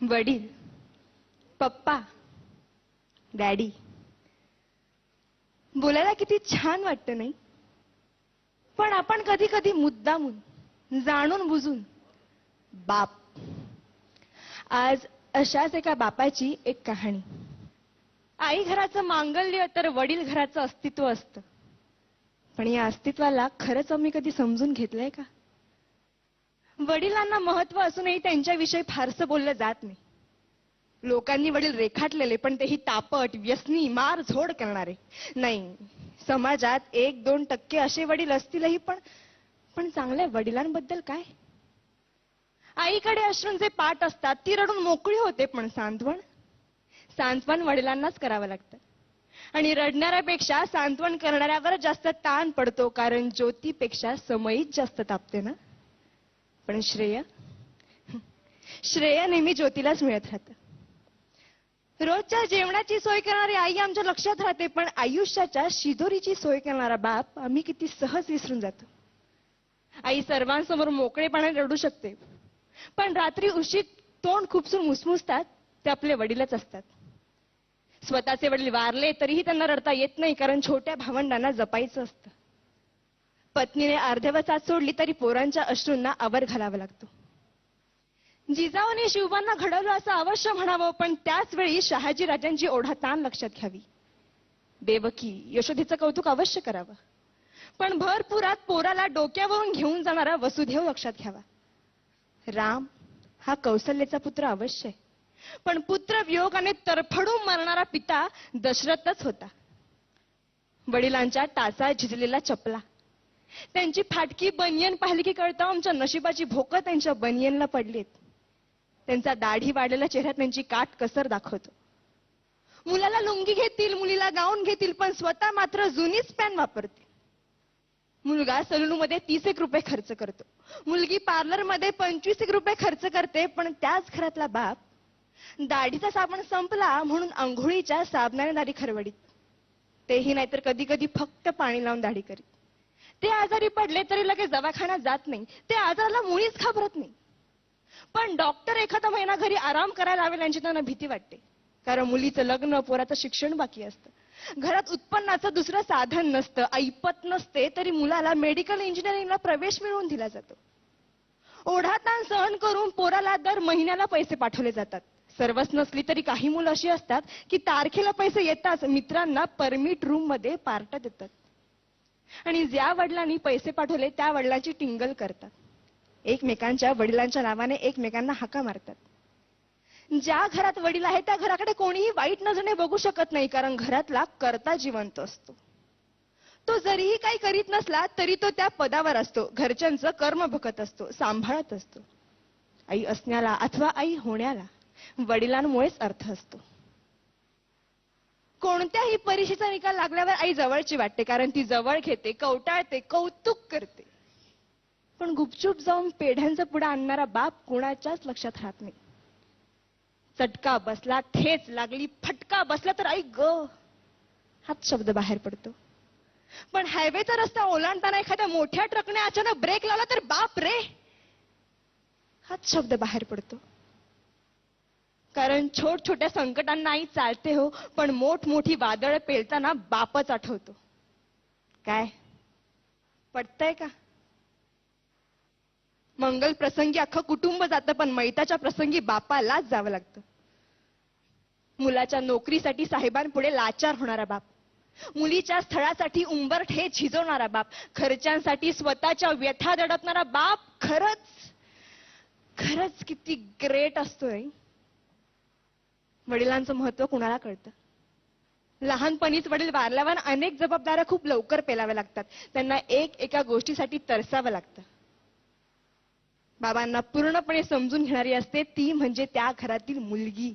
वडील, पप्पा, डॅडी बोलायला किती छान वाटतं नाही? पण आपण कधी कधी मुद्दामून जाणून बुजून बाप. आज अशाच एका बापाची एक कहाणी. आई घराचं मांगल्य तर वडील घराचं अस्तित्व असतं. पण या अस्तित्वाला खरंच आम्ही कधी समजून घेतलंय का? वडिलांना महत्व असूनही त्यांच्याविषयी फारसं बोललं जात नाही. लोकांनी वडील रेखाटलेले, पण तेही तापट, व्यसनी, मार झोड करणारे. नाही, समाजात 1-2% असे वडील असतीलही, पण चांगल्या वडिलांबद्दल काय? आईकडे अश्रूंचे पाट असतात, ती रडून मोकळी होते, पण सांत्वन वडिलांनाच करावं लागतं. आणि रडणाऱ्यापेक्षा सांत्वन करणाऱ्यावर जास्त ताण पडतो, कारण ज्योतीपेक्षा समईच जास्त तापते ना. पण श्रेय नेहमी ज्योतीलाच मिळत राहतं. रोजच्या जेवणाची सोय करणारी आई आमच्या लक्षात राहते, पण आयुष्याच्या शिदोरीची सोय करणारा बाप आम्ही किती सहज विसरून जातो. आई सर्वांसमोर मोकळेपणाने रडू शकते, पण रात्री उशीत तोंड खुपसून मुसमुसतात ते आपले वडीलच असतात. स्वतःचे वडील वारले तरीही त्यांना रडता येत नाही, कारण छोट्या भावंडांना जपायचं असतं. पत्नीने अर्ध्यावर साथ सोडली तरी पोरांच्या अश्रूंना आवर घालावा लागतो. जिजाऊने शिवबांना घडवलं असं अवश्य म्हणावं, पण त्याच वेळी शहाजी राजांची ओढाताण लक्षात घ्यावी. देवकी, यशोदेचं कौतुक अवश्य करावं, पण भरपुरात पोराला डोक्यावरून घेऊन जाणारा वसुदेव लक्षात घ्यावा. राम हा कौशल्याचा पुत्र अवश्य आहे, पण पुत्र वियोगाने तरफडून मरणारा पिता दशरथच होता. वडिलांच्या टाचा झिजलेला चपला, त्यांची फाटकी बनियन पाहिली की कळतं आमच्या नशिबाची भोकं त्यांच्या बनियनला पडलीत. त्यांचा दाढी वाढलेला चेहरा त्यांची काट कसर दाखवतो. मुलाला लुंगी घेतील, मुलीला गाऊन घेतील, पण स्वतः मात्र जुनीच पॅन वापरते. मुलगा सलूनमध्ये 30 रुपये खर्च करतो, मुलगी पार्लरमध्ये 25 रुपये खर्च करते, पण त्याच घरातला बाप दाढीचा साबण संपला म्हणून अंघोळीच्या साबणाने दाढी खरवडीत. तेही नाहीतर कधी कधी फक्त पाणी लावून दाढी करीत. ते आजारी पडले तरी लगेच दवाखान्यात जात नाही, ते आजाराला मुळीच घाबरत नाही. पण डॉक्टर एखादा महिना घरी आराम करायला लावेल यांची त्यांना भीती वाटते, कारण मुलीचं लग्न, पोराचं शिक्षण बाकी असतं. घरात उत्पन्नाचं दुसरं साधन नसतं, ऐपत नसते, तरी मुलाला मेडिकल इंजिनिअरिंगला प्रवेश मिळवून दिला जातो. ओढाताण सहन करून पोराला दर महिन्याला पैसे पाठवले जातात. सर्वच नसली तरी काही मुलं अशी असतात की तारखेला पैसे येताच मित्रांना परमिट रूम मध्ये पार्ट्या देतात, आणि ज्या वडिलांनी पैसे पाठवले त्या वडिलांची टिंगल करतात. एकमेकांच्या वडिलांच्या नावाने एकमेकांना हाका मारतात. ज्या घरात वडील आहे त्या घराकडे कोणीही वाईट नजरेने बघू शकत नाही, कारण घरातला कर्ता जिवंत असतो. तो जरीही काही करीत नसला तरी तो त्या पदावर असतो, घरच्यांचं कर्म बघत असतो, सांभाळत असतो. आई असण्याला अथवा आई होण्याला वडिलांमुळेच अर्थ असतो. कोणत्याही परीक्षेचा निकाल लागल्यावर आई जवळची वाटते, कारण ती जवळ घेते, कवटाळते, कौतुक करते. पण गुपचूप जाऊन पेढ्यांचा पुडा आणणारा बाप कोणाच्याच लक्षात राहत नाही. चटका बसला, ठेच लागली, फटका बसला तर आई ग हाच शब्द बाहेर पडतो. पण हायवेचा रस्ता ओलांडताना एखाद्या मोठ्या ट्रकने अचानक ब्रेक लावला तर बाप रे हाच शब्द बाहेर पडतो. कारण छोट्या संकटांना आई चालते हो, पण मोठी वादळ पेलताना बापच आठवतो. काय पटतंय का? मंगल प्रसंगी अख्खं कुटुंब जातं, पण मैताच्या प्रसंगी बापालाच जावं लागतं. मुलाच्या नोकरीसाठी साहेबांपुढे लाचार होणारा बाप, मुलीच्या स्थळासाठी उंबरठे झिजवणारा बाप, खर्चांसाठी स्वतःच्या व्यथा दडपणारा बाप खरंच किती ग्रेट असतोय. वडिलांचं महत्व कुणाला कळतं? लहानपणीच वडील वारल्यावर अनेक जबाबदाऱ्या खूप लवकर पेलाव्या लागतात. त्यांना एका गोष्टीसाठी तरसावं लागतं. बाबांना पूर्णपणे समजून घेणारी असते ती म्हणजे त्या घरातील मुलगी.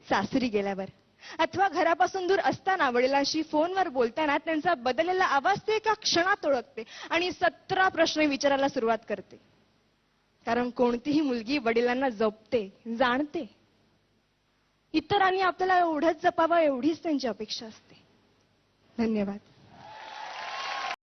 सासरी गेल्यावर अथवा घरापासून दूर असताना वडिलांशी फोनवर बोलताना त्यांचा बदललेला आवाज ते एका क्षणात ओळखते आणि 17 प्रश्न विचारायला सुरुवात करते. कारण कोणतीही मुलगी वडिलांना जपते, जाणते. इतरांनी आपल्याला एवढंच जपावं एवढीच त्यांची अपेक्षा असते. धन्यवाद.